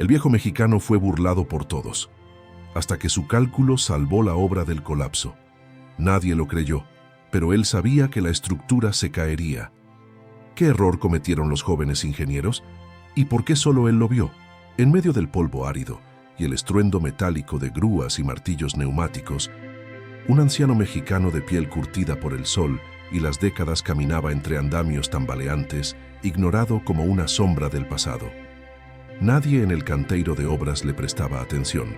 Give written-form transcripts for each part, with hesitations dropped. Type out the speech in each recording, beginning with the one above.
El viejo mexicano fue burlado por todos, hasta que su cálculo salvó la obra del colapso. Nadie lo creyó, pero él sabía que la estructura se caería. ¿Qué error cometieron los jóvenes ingenieros? ¿Y por qué solo él lo vio? En medio del polvo árido y el estruendo metálico de grúas y martillos neumáticos, un anciano mexicano de piel curtida por el sol y las décadas caminaba entre andamios tambaleantes, ignorado como una sombra del pasado. Nadie en el canteiro de obras le prestaba atención.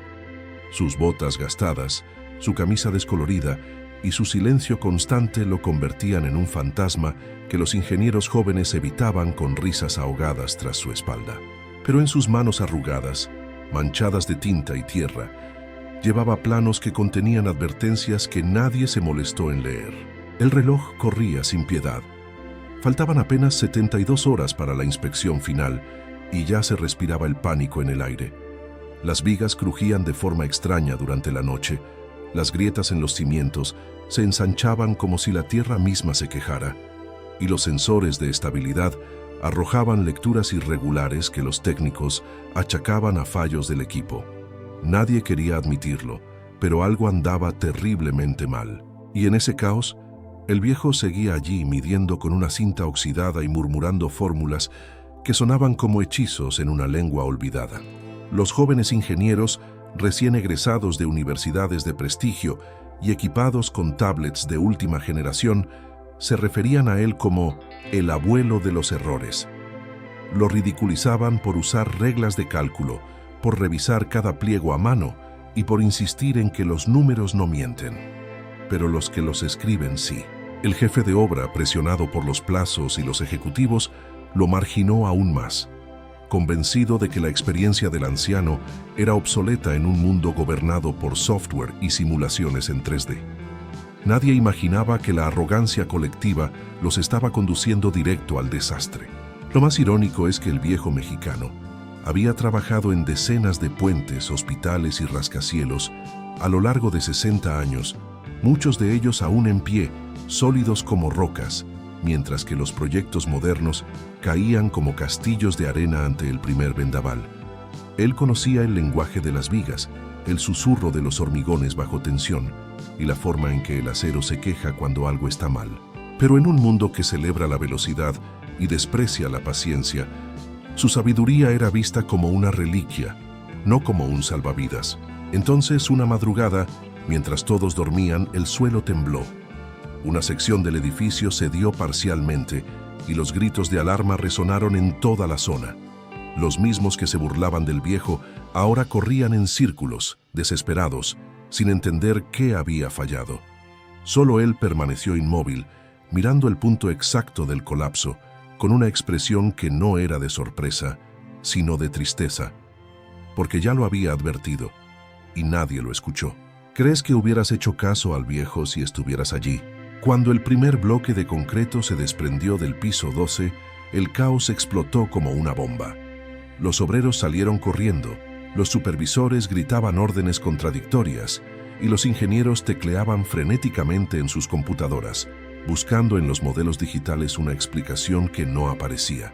Sus botas gastadas, su camisa descolorida y su silencio constante lo convertían en un fantasma que los ingenieros jóvenes evitaban con risas ahogadas tras su espalda. Pero en sus manos arrugadas, manchadas de tinta y tierra, llevaba planos que contenían advertencias que nadie se molestó en leer. El reloj corría sin piedad. Faltaban apenas 72 horas para la inspección final y ya se respiraba el pánico en el aire. Las vigas crujían de forma extraña durante la noche, las grietas en los cimientos se ensanchaban como si la tierra misma se quejara, y los sensores de estabilidad arrojaban lecturas irregulares que los técnicos achacaban a fallos del equipo. Nadie quería admitirlo, pero algo andaba terriblemente mal. Y en ese caos, el viejo seguía allí midiendo con una cinta oxidada y murmurando fórmulas que sonaban como hechizos en una lengua olvidada. Los jóvenes ingenieros, recién egresados de universidades de prestigio y equipados con tablets de última generación, se referían a él como el abuelo de los errores. Lo ridiculizaban por usar reglas de cálculo, por revisar cada pliego a mano y por insistir en que los números no mienten. Pero los que los escriben sí. El jefe de obra, presionado por los plazos y los ejecutivos, lo marginó aún más, convencido de que la experiencia del anciano era obsoleta en un mundo gobernado por software y simulaciones en 3D. Nadie imaginaba que la arrogancia colectiva los estaba conduciendo directo al desastre. Lo más irónico es que el viejo mexicano había trabajado en decenas de puentes, hospitales y rascacielos a lo largo de 60 años, muchos de ellos aún en pie, sólidos como rocas, mientras que los proyectos modernos caían como castillos de arena ante el primer vendaval. Él conocía el lenguaje de las vigas, el susurro de los hormigones bajo tensión y la forma en que el acero se queja cuando algo está mal. Pero en un mundo que celebra la velocidad y desprecia la paciencia, su sabiduría era vista como una reliquia, no como un salvavidas. Entonces, una madrugada, mientras todos dormían, el suelo tembló. Una sección del edificio cedió parcialmente y los gritos de alarma resonaron en toda la zona. Los mismos que se burlaban del viejo ahora corrían en círculos, desesperados, sin entender qué había fallado. Solo él permaneció inmóvil, mirando el punto exacto del colapso, con una expresión que no era de sorpresa, sino de tristeza, porque ya lo había advertido, y nadie lo escuchó. ¿Crees que hubieras hecho caso al viejo si estuvieras allí? Cuando el primer bloque de concreto se desprendió del piso 12, el caos explotó como una bomba. Los obreros salieron corriendo, los supervisores gritaban órdenes contradictorias y los ingenieros tecleaban frenéticamente en sus computadoras, buscando en los modelos digitales una explicación que no aparecía.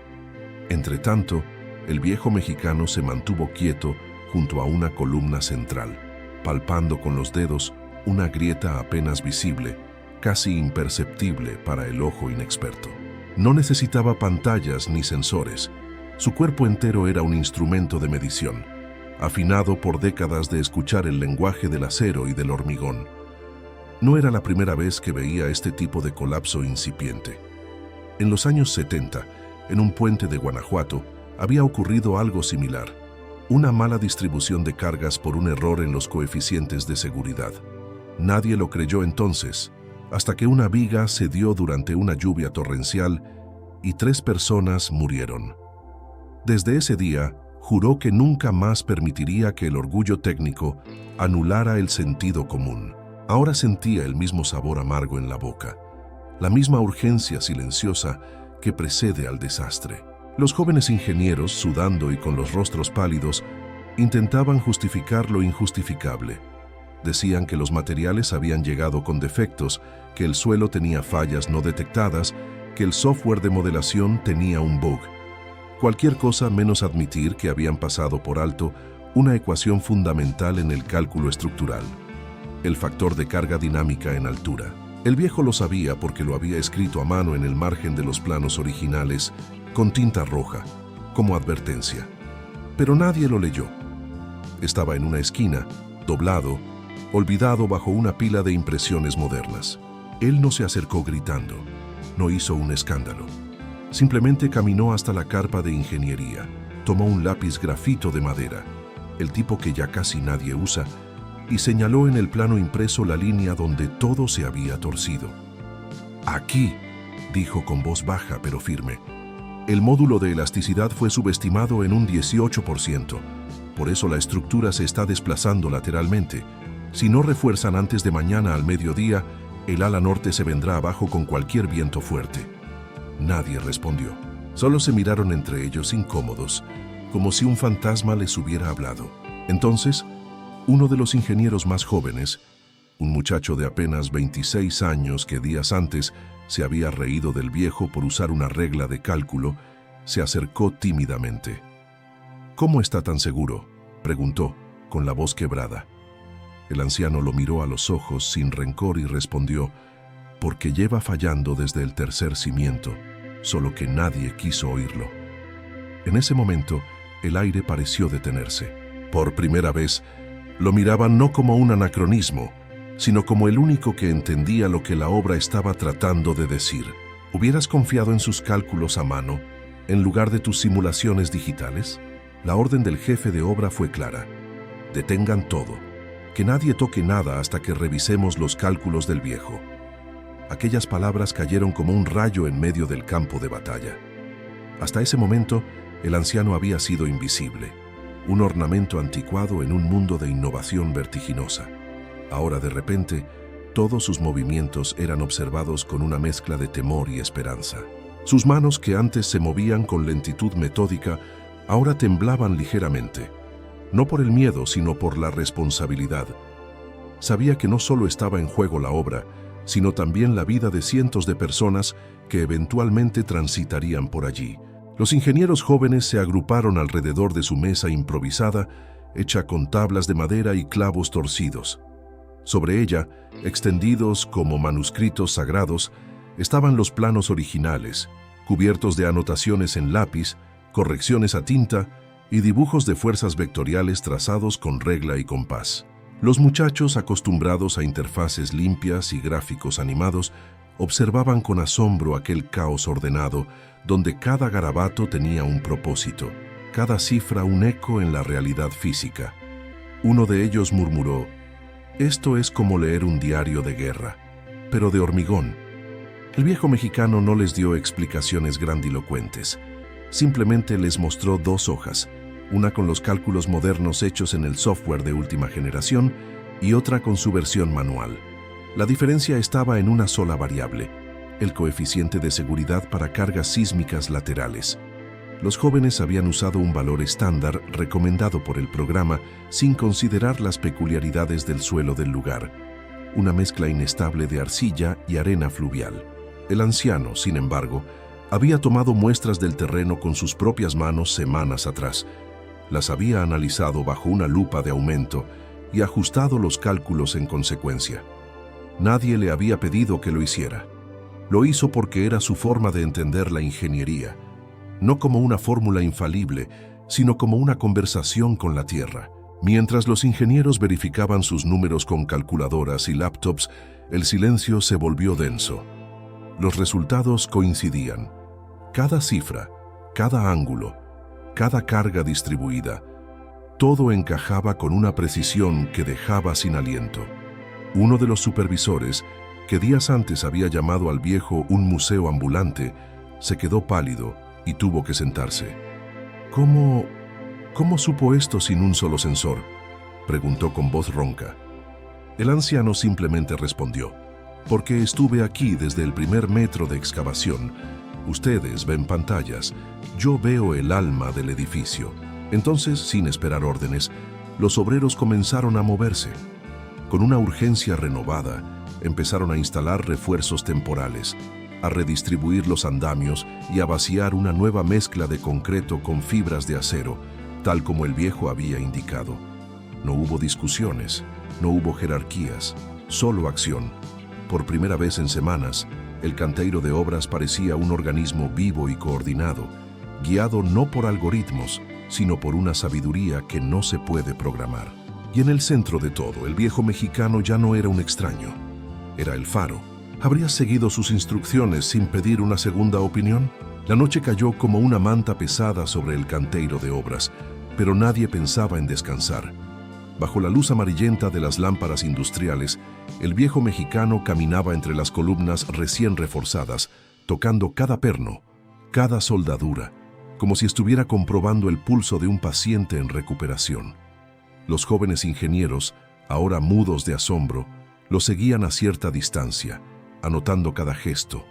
Entretanto, el viejo mexicano se mantuvo quieto junto a una columna central, palpando con los dedos una grieta apenas visible, casi imperceptible para el ojo inexperto. No necesitaba pantallas ni sensores. Su cuerpo entero era un instrumento de medición, afinado por décadas de escuchar el lenguaje del acero y del hormigón. No era la primera vez que veía este tipo de colapso incipiente. En los años 70, en un puente de Guanajuato, había ocurrido algo similar. Una mala distribución de cargas por un error en los coeficientes de seguridad. Nadie lo creyó entonces, hasta que una viga cedió durante una lluvia torrencial y 3 personas murieron. Desde ese día, juró que nunca más permitiría que el orgullo técnico anulara el sentido común. Ahora sentía el mismo sabor amargo en la boca, la misma urgencia silenciosa que precede al desastre. Los jóvenes ingenieros, sudando y con los rostros pálidos, intentaban justificar lo injustificable. Decían que los materiales habían llegado con defectos, que el suelo tenía fallas no detectadas, que el software de modelación tenía un bug. Cualquier cosa menos admitir que habían pasado por alto una ecuación fundamental en el cálculo estructural: el factor de carga dinámica en altura. El viejo lo sabía porque lo había escrito a mano en el margen de los planos originales con tinta roja, como advertencia. Pero nadie lo leyó. Estaba en una esquina, doblado, olvidado bajo una pila de impresiones modernas. Él no se acercó gritando, no hizo un escándalo. Simplemente caminó hasta la carpa de ingeniería, tomó un lápiz grafito de madera, el tipo que ya casi nadie usa, y señaló en el plano impreso la línea donde todo se había torcido. «Aquí», dijo con voz baja pero firme. El módulo de elasticidad fue subestimado en un 18%. Por eso la estructura se está desplazando lateralmente. Si no refuerzan antes de mañana al mediodía, el ala norte se vendrá abajo con cualquier viento fuerte. Nadie respondió. Solo se miraron entre ellos incómodos, como si un fantasma les hubiera hablado. Entonces, uno de los ingenieros más jóvenes, un muchacho de apenas 26 años que días antes se había reído del viejo por usar una regla de cálculo, se acercó tímidamente. «¿Cómo está tan seguro?», preguntó, con la voz quebrada. El anciano lo miró a los ojos sin rencor y respondió: «Porque lleva fallando desde el tercer cimiento, solo que nadie quiso oírlo». En ese momento, el aire pareció detenerse. Por primera vez, lo miraban no como un anacronismo, sino como el único que entendía lo que la obra estaba tratando de decir. ¿Hubieras confiado en sus cálculos a mano, en lugar de tus simulaciones digitales? La orden del jefe de obra fue clara: detengan todo, que nadie toque nada hasta que revisemos los cálculos del viejo. Aquellas palabras cayeron como un rayo en medio del campo de batalla. Hasta ese momento, el anciano había sido invisible, un ornamento anticuado en un mundo de innovación vertiginosa. Ahora, de repente, todos sus movimientos eran observados con una mezcla de temor y esperanza. Sus manos, que antes se movían con lentitud metódica, ahora temblaban ligeramente, no por el miedo, sino por la responsabilidad. Sabía que no solo estaba en juego la obra, sino también la vida de cientos de personas que eventualmente transitarían por allí. Los ingenieros jóvenes se agruparon alrededor de su mesa improvisada, hecha con tablas de madera y clavos torcidos. Sobre ella, extendidos como manuscritos sagrados, estaban los planos originales, cubiertos de anotaciones en lápiz, correcciones a tinta y dibujos de fuerzas vectoriales trazados con regla y compás. Los muchachos, acostumbrados a interfaces limpias y gráficos animados, observaban con asombro aquel caos ordenado, donde cada garabato tenía un propósito, cada cifra un eco en la realidad física. Uno de ellos murmuró: «Esto es como leer un diario de guerra, pero de hormigón». El viejo mexicano no les dio explicaciones grandilocuentes. Simplemente les mostró dos hojas, una con los cálculos modernos hechos en el software de última generación y otra con su versión manual. La diferencia estaba en una sola variable: el coeficiente de seguridad para cargas sísmicas laterales. Los jóvenes habían usado un valor estándar recomendado por el programa sin considerar las peculiaridades del suelo del lugar, una mezcla inestable de arcilla y arena fluvial. El anciano, sin embargo, había tomado muestras del terreno con sus propias manos semanas atrás. Las había analizado bajo una lupa de aumento y ajustado los cálculos en consecuencia. Nadie le había pedido que lo hiciera. Lo hizo porque era su forma de entender la ingeniería, no como una fórmula infalible, sino como una conversación con la Tierra. Mientras los ingenieros verificaban sus números con calculadoras y laptops, el silencio se volvió denso. Los resultados coincidían. Cada cifra, cada ángulo, cada carga distribuida, todo encajaba con una precisión que dejaba sin aliento. Uno de los supervisores, que días antes había llamado al viejo un museo ambulante, se quedó pálido y tuvo que sentarse. ¿Cómo supo esto sin un solo sensor?, preguntó con voz ronca. El anciano simplemente respondió: «Porque estuve aquí desde el primer metro de excavación. Ustedes ven pantallas, yo veo el alma del edificio». Entonces, sin esperar órdenes, los obreros comenzaron a moverse. Con una urgencia renovada, empezaron a instalar refuerzos temporales, a redistribuir los andamios y a vaciar una nueva mezcla de concreto con fibras de acero, tal como el viejo había indicado. No hubo discusiones, no hubo jerarquías, solo acción. Por primera vez en semanas, el canteiro de obras parecía un organismo vivo y coordinado, guiado no por algoritmos, sino por una sabiduría que no se puede programar. Y en el centro de todo, el viejo mexicano ya no era un extraño, era el faro. ¿Habría seguido sus instrucciones sin pedir una segunda opinión? La noche cayó como una manta pesada sobre el canteiro de obras, pero nadie pensaba en descansar. Bajo la luz amarillenta de las lámparas industriales, el viejo mexicano caminaba entre las columnas recién reforzadas, tocando cada perno, cada soldadura, como si estuviera comprobando el pulso de un paciente en recuperación. Los jóvenes ingenieros, ahora mudos de asombro, lo seguían a cierta distancia, anotando cada gesto,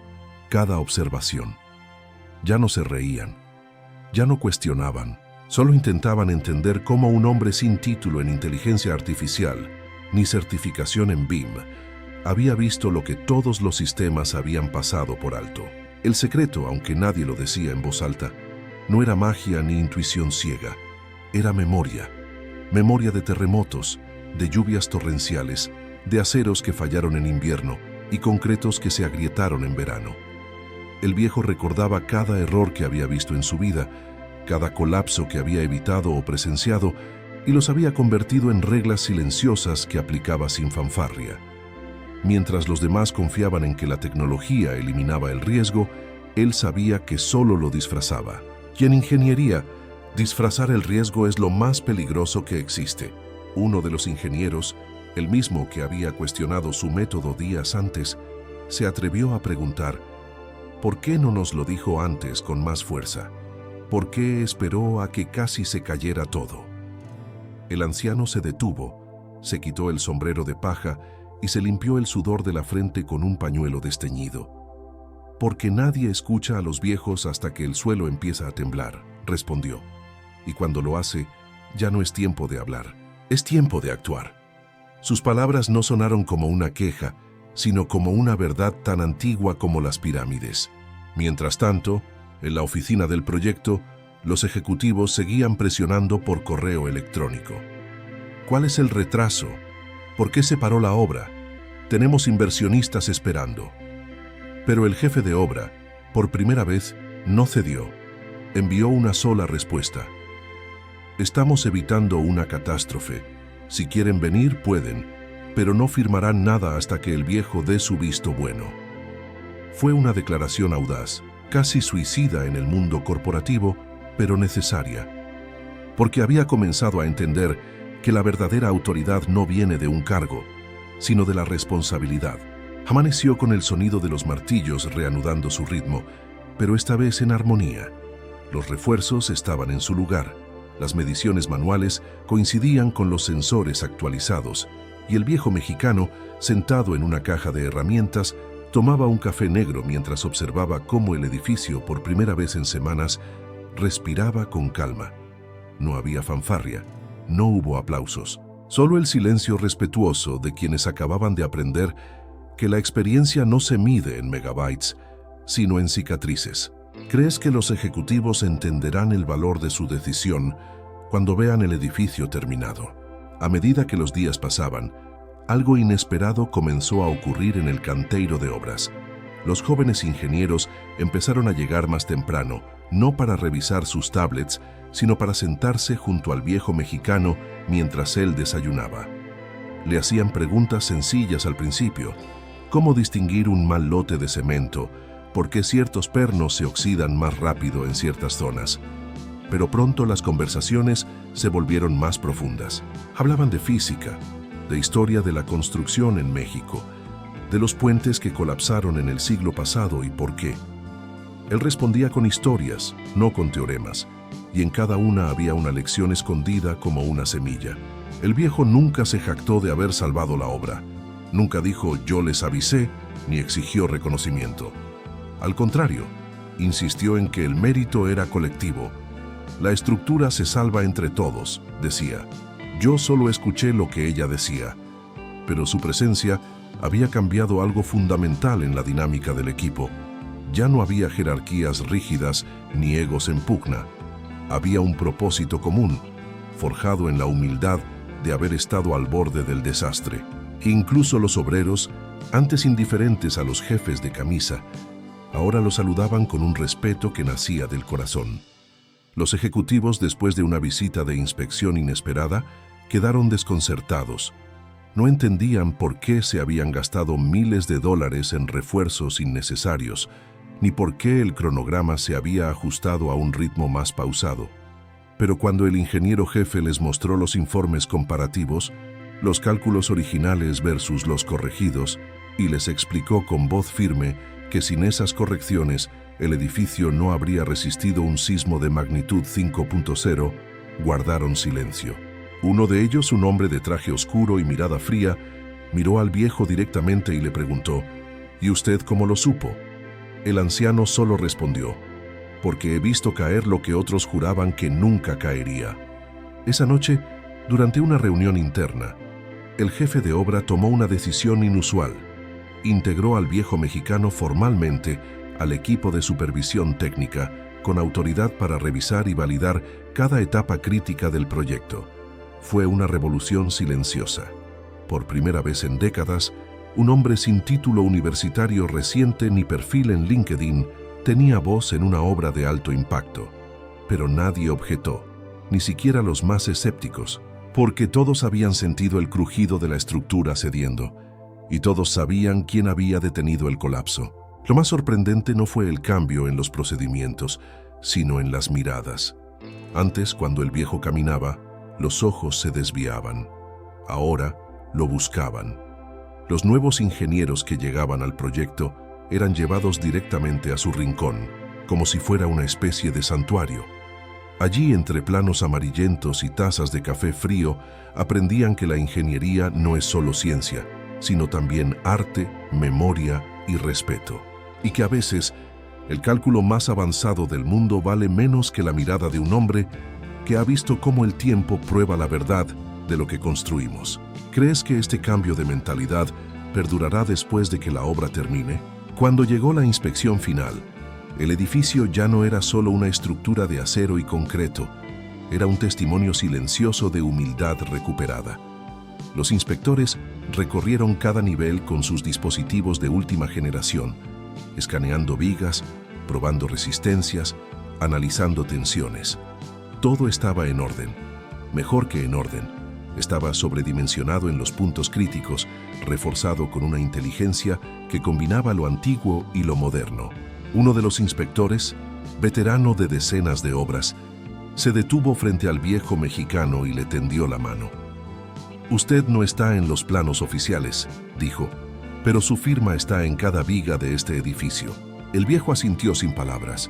cada observación. Ya no se reían, ya no cuestionaban, solo intentaban entender cómo un hombre sin título en inteligencia artificial, ni certificación en BIM, había visto lo que todos los sistemas habían pasado por alto. El secreto, aunque nadie lo decía en voz alta, no era magia ni intuición ciega, era memoria. Memoria de terremotos, de lluvias torrenciales, de aceros que fallaron en invierno y concretos que se agrietaron en verano. El viejo recordaba cada error que había visto en su vida, cada colapso que había evitado o presenciado, y los había convertido en reglas silenciosas que aplicaba sin fanfarria. Mientras los demás confiaban en que la tecnología eliminaba el riesgo, él sabía que solo lo disfrazaba. Y en ingeniería, disfrazar el riesgo es lo más peligroso que existe. Uno de los ingenieros, el mismo que había cuestionado su método días antes, se atrevió a preguntar: ¿por qué no nos lo dijo antes con más fuerza? ¿Por qué esperó a que casi se cayera todo? El anciano se detuvo, se quitó el sombrero de paja y se limpió el sudor de la frente con un pañuelo desteñido. «Porque nadie escucha a los viejos hasta que el suelo empieza a temblar», respondió. «Y cuando lo hace, ya no es tiempo de hablar, es tiempo de actuar». Sus palabras no sonaron como una queja, sino como una verdad tan antigua como las pirámides. Mientras tanto, en la oficina del proyecto, los ejecutivos seguían presionando por correo electrónico. «¿Cuál es el retraso? ¿Por qué se paró la obra? Tenemos inversionistas esperando». Pero el jefe de obra, por primera vez, no cedió. Envió una sola respuesta: «Estamos evitando una catástrofe. Si quieren venir, pueden, pero no firmarán nada hasta que el viejo dé su visto bueno». Fue una declaración audaz, casi suicida en el mundo corporativo, pero necesaria. Porque había comenzado a entender que la verdadera autoridad no viene de un cargo, sino de la responsabilidad. Amaneció con el sonido de los martillos reanudando su ritmo, pero esta vez en armonía. Los refuerzos estaban en su lugar, las mediciones manuales coincidían con los sensores actualizados, y el viejo mexicano, sentado en una caja de herramientas, tomaba un café negro mientras observaba cómo el edificio, por primera vez en semanas, respiraba con calma. No había fanfarria, no hubo aplausos, solo el silencio respetuoso de quienes acababan de aprender que la experiencia no se mide en megabytes, sino en cicatrices. ¿Crees que los ejecutivos entenderán el valor de su decisión cuando vean el edificio terminado? A medida que los días pasaban, algo inesperado comenzó a ocurrir en el canteiro de obras. Los jóvenes ingenieros empezaron a llegar más temprano, no para revisar sus tablets, sino para sentarse junto al viejo mexicano mientras él desayunaba. Le hacían preguntas sencillas al principio: ¿cómo distinguir un mal lote de cemento? ¿Por qué ciertos pernos se oxidan más rápido en ciertas zonas? Pero pronto las conversaciones se volvieron más profundas. Hablaban de física, de historia de la construcción en México, de los puentes que colapsaron en el siglo pasado y por qué. Él respondía con historias, no con teoremas, y en cada una había una lección escondida como una semilla. El viejo nunca se jactó de haber salvado la obra. Nunca dijo «yo les avisé», ni exigió reconocimiento. Al contrario, insistió en que el mérito era colectivo. «La estructura se salva entre todos», decía. Yo solo escuché lo que ella decía, pero su presencia había cambiado algo fundamental en la dinámica del equipo. Ya no había jerarquías rígidas ni egos en pugna. Había un propósito común, forjado en la humildad de haber estado al borde del desastre. Incluso los obreros, antes indiferentes a los jefes de camisa, ahora lo saludaban con un respeto que nacía del corazón. Los ejecutivos, después de una visita de inspección inesperada, quedaron desconcertados. No entendían por qué se habían gastado miles de dólares en refuerzos innecesarios, ni por qué el cronograma se había ajustado a un ritmo más pausado. Pero cuando el ingeniero jefe les mostró los informes comparativos, los cálculos originales versus los corregidos, y les explicó con voz firme que sin esas correcciones el edificio no habría resistido un sismo de magnitud 5.0, guardaron silencio. Uno de ellos, un hombre de traje oscuro y mirada fría, miró al viejo directamente y le preguntó: ¿Y usted cómo lo supo? El anciano solo respondió: porque he visto caer lo que otros juraban que nunca caería. Esa noche, durante una reunión interna, el jefe de obra tomó una decisión inusual. Integró al viejo mexicano formalmente al equipo de supervisión técnica, con autoridad para revisar y validar cada etapa crítica del proyecto. Fue una revolución silenciosa. Por primera vez en décadas, un hombre sin título universitario reciente ni perfil en LinkedIn tenía voz en una obra de alto impacto. Pero nadie objetó, ni siquiera los más escépticos, porque todos habían sentido el crujido de la estructura cediendo, y todos sabían quién había detenido el colapso. Lo más sorprendente no fue el cambio en los procedimientos, sino en las miradas. Antes, cuando el viejo caminaba, los ojos se desviaban. Ahora, lo buscaban. Los nuevos ingenieros que llegaban al proyecto eran llevados directamente a su rincón, como si fuera una especie de santuario. Allí, entre planos amarillentos y tazas de café frío, aprendían que la ingeniería no es solo ciencia, sino también arte, memoria y respeto. Y que a veces, el cálculo más avanzado del mundo vale menos que la mirada de un hombre que ha visto cómo el tiempo prueba la verdad de lo que construimos. ¿Crees que este cambio de mentalidad perdurará después de que la obra termine? Cuando llegó la inspección final, el edificio ya no era solo una estructura de acero y concreto, era un testimonio silencioso de humildad recuperada. Los inspectores recorrieron cada nivel con sus dispositivos de última generación, escaneando vigas, probando resistencias, analizando tensiones. Todo estaba en orden, mejor que en orden. Estaba sobredimensionado en los puntos críticos, reforzado con una inteligencia que combinaba lo antiguo y lo moderno. Uno de los inspectores, veterano de decenas de obras, se detuvo frente al viejo mexicano y le tendió la mano. «Usted no está en los planos oficiales», dijo, «pero su firma está en cada viga de este edificio». El viejo asintió sin palabras.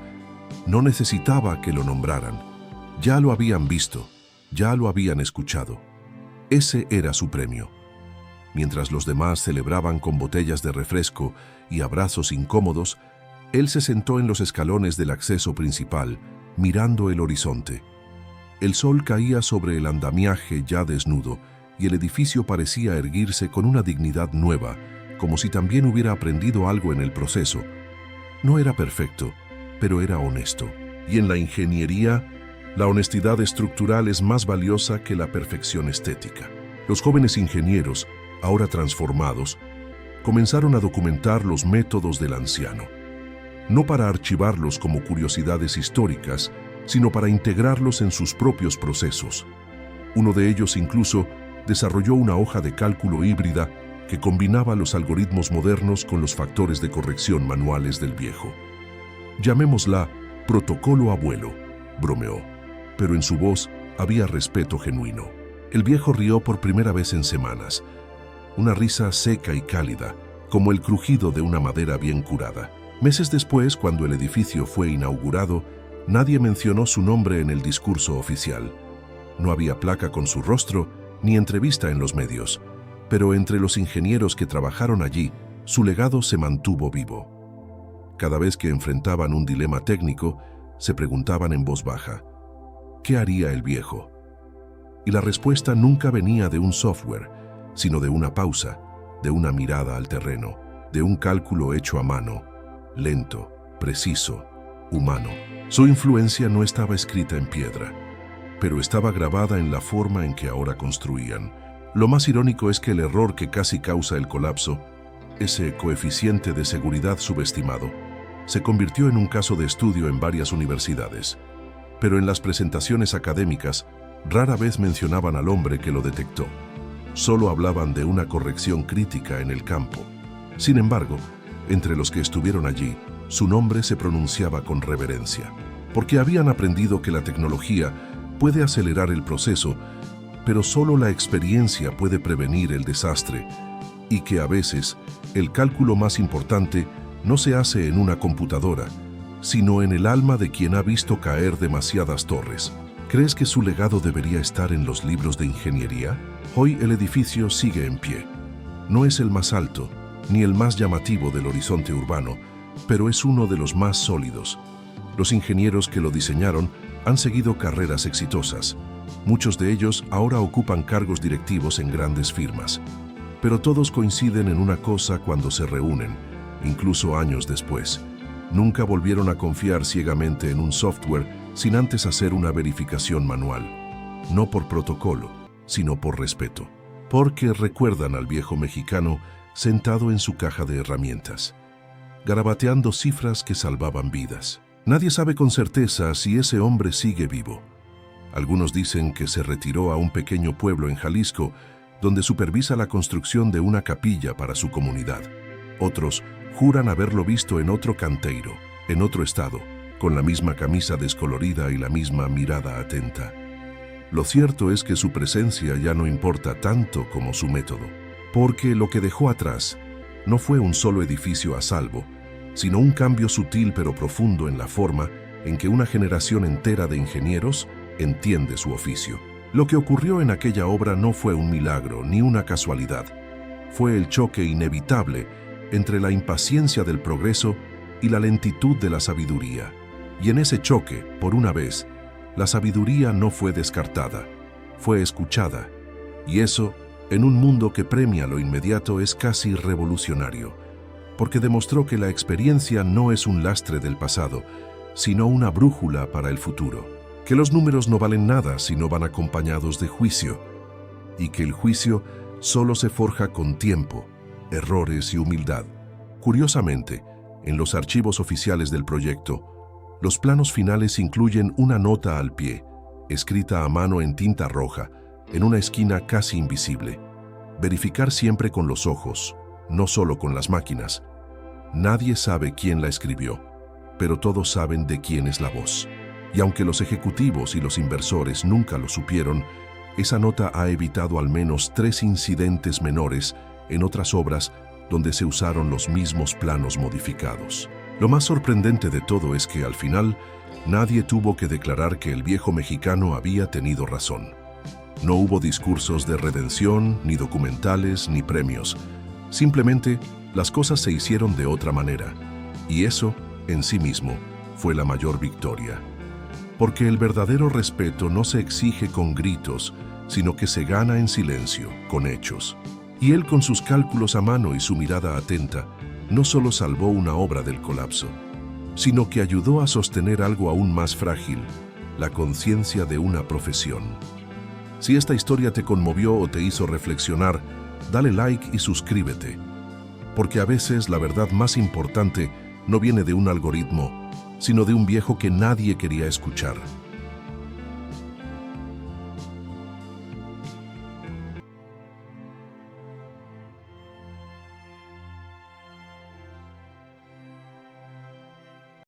No necesitaba que lo nombraran. Ya lo habían visto, ya lo habían escuchado. Ese era su premio. Mientras los demás celebraban con botellas de refresco y abrazos incómodos, él se sentó en los escalones del acceso principal, mirando el horizonte. El sol caía sobre el andamiaje ya desnudo, y el edificio parecía erguirse con una dignidad nueva, como si también hubiera aprendido algo en el proceso. No era perfecto, pero era honesto. Y en la ingeniería, la honestidad estructural es más valiosa que la perfección estética. Los jóvenes ingenieros, ahora transformados, comenzaron a documentar los métodos del anciano. No para archivarlos como curiosidades históricas, sino para integrarlos en sus propios procesos. Uno de ellos incluso desarrolló una hoja de cálculo híbrida que combinaba los algoritmos modernos con los factores de corrección manuales del viejo. Llamémosla protocolo abuelo, bromeó, pero en su voz había respeto genuino. El viejo rió por primera vez en semanas, una risa seca y cálida, como el crujido de una madera bien curada. Meses después, cuando el edificio fue inaugurado, nadie mencionó su nombre en el discurso oficial. No había placa con su rostro ni entrevista en los medios, pero entre los ingenieros que trabajaron allí, su legado se mantuvo vivo. Cada vez que enfrentaban un dilema técnico, se preguntaban en voz baja, ¿qué haría el viejo? Y la respuesta nunca venía de un software, sino de una pausa, de una mirada al terreno, de un cálculo hecho a mano, lento, preciso, humano. Su influencia no estaba escrita en piedra, pero estaba grabada en la forma en que ahora construían. Lo más irónico es que el error que casi causa el colapso, ese coeficiente de seguridad subestimado, se convirtió en un caso de estudio en varias universidades. Pero en las presentaciones académicas, rara vez mencionaban al hombre que lo detectó. Solo hablaban de una corrección crítica en el campo. Sin embargo, entre los que estuvieron allí, su nombre se pronunciaba con reverencia, porque habían aprendido que la tecnología puede acelerar el proceso, pero solo la experiencia puede prevenir el desastre, y que a veces el cálculo más importante no se hace en una computadora, sino en el alma de quien ha visto caer demasiadas torres. ¿Crees que su legado debería estar en los libros de ingeniería? Hoy el edificio sigue en pie. No es el más alto, ni el más llamativo del horizonte urbano, pero es uno de los más sólidos. Los ingenieros que lo diseñaron han seguido carreras exitosas. Muchos de ellos ahora ocupan cargos directivos en grandes firmas. Pero todos coinciden en una cosa cuando se reúnen, incluso años después. Nunca volvieron a confiar ciegamente en un software sin antes hacer una verificación manual. No por protocolo, sino por respeto. Porque recuerdan al viejo mexicano sentado en su caja de herramientas, garabateando cifras que salvaban vidas. Nadie sabe con certeza si ese hombre sigue vivo. Algunos dicen que se retiró a un pequeño pueblo en Jalisco, donde supervisa la construcción de una capilla para su comunidad. Otros juran haberlo visto en otro canteiro, en otro estado, con la misma camisa descolorida y la misma mirada atenta. Lo cierto es que su presencia ya no importa tanto como su método, porque lo que dejó atrás no fue un solo edificio a salvo, sino un cambio sutil pero profundo en la forma en que una generación entera de ingenieros entiende su oficio. Lo que ocurrió en aquella obra no fue un milagro ni una casualidad. Fue el choque inevitable entre la impaciencia del progreso y la lentitud de la sabiduría. Y en ese choque, por una vez, la sabiduría no fue descartada, fue escuchada. Y eso, en un mundo que premia lo inmediato, es casi revolucionario, porque demostró que la experiencia no es un lastre del pasado, sino una brújula para el futuro. Que los números no valen nada si no van acompañados de juicio, y que el juicio solo se forja con tiempo, errores y humildad. Curiosamente, en los archivos oficiales del proyecto, los planos finales incluyen una nota al pie, escrita a mano en tinta roja, en una esquina casi invisible. Verificar siempre con los ojos, no solo con las máquinas. Nadie sabe quién la escribió, pero todos saben de quién es la voz. Y aunque los ejecutivos y los inversores nunca lo supieron, esa nota ha evitado al menos 3 incidentes menores en otras obras donde se usaron los mismos planos modificados. Lo más sorprendente de todo es que al final nadie tuvo que declarar que el viejo mexicano había tenido razón. No hubo discursos de redención, ni documentales, ni premios. Simplemente las cosas se hicieron de otra manera, y eso, en sí mismo, fue la mayor victoria. Porque el verdadero respeto no se exige con gritos, sino que se gana en silencio, con hechos. Y él, con sus cálculos a mano y su mirada atenta, no solo salvó una obra del colapso, sino que ayudó a sostener algo aún más frágil, la conciencia de una profesión. Si esta historia te conmovió o te hizo reflexionar, dale like y suscríbete, porque a veces la verdad más importante no viene de un algoritmo, sino de un viejo que nadie quería escuchar.